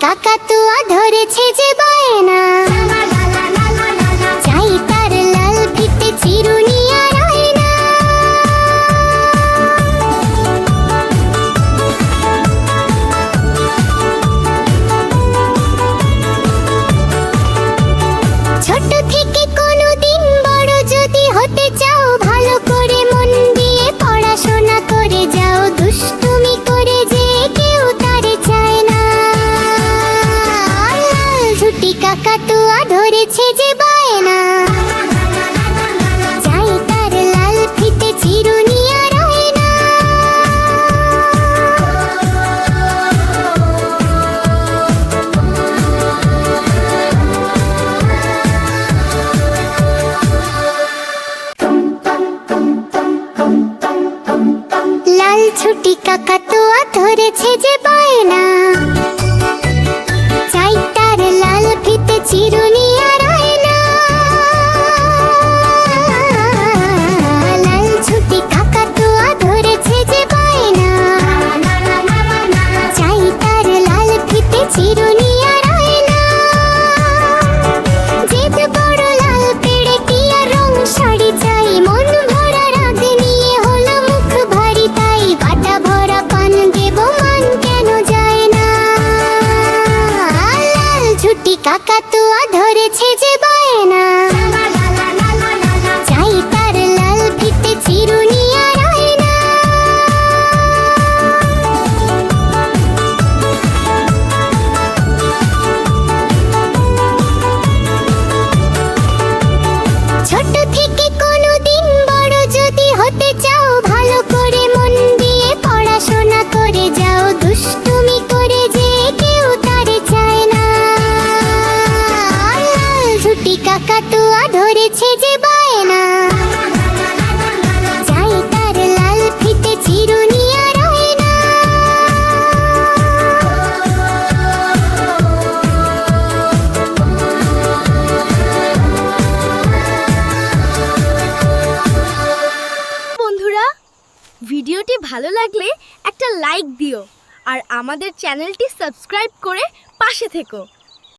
কাকাতুয়া ধরেছে যে বায়না, চাই তার লাল ফিতে চিরুনি আর আয়না। ছোট থেকে কোনোদিন বড় যদি হতে চাও, ভালো করে মন দিয়ে পড়াশোনা করে যাও। দুষ্টুমি করে যে কেউ তারে চায় না। ঝুটি কাকাতুয়া ধরেছে যে বায়না, চাই তার লাল ফিতে চিরুনি আর আয়না। লাল ছুটি কাকাতুয়া ধরেছে যে বায়না, চাই তার লাল ফিতে চিরুনি আর আয়না। লাল ছুটি কাকাতুয়া ধরেছে যে বায়না, চাই তার লাল ফিতে চিরুনি আর আয়না। জেদ বড় লাল পেড়ে টিয়া রং শাড়ি চাই, মন ভরা রাগ নিয়ে হলো মুখ ভারী তাই। বাটা ভরা পান দেব মান কেন যায় না। লাল ছুটি কাকাতুয়া ধরেছে যে বায়না, চাই তার লাল ফিতে চিরুনি আর আয়না। ছোট থেকে কোনোদিন বড় যদি হতে চাও, ভালো করে মন দিয়ে পড়াশোনা করে যাও। দুষ্টুমি করে যে কেউ তারে চায় না। লাল ঝুটি কাকাতুয়া ধরেছে যে বায়না, চাই তার লাল ফিতে চিরুনি আর আয়না। বন্ধুরা, ভিডিওটি ভালো লাগলে একটা লাইক দিও আর আমাদের চ্যানেলটি সাবস্ক্রাইব করে পাশে থেকো।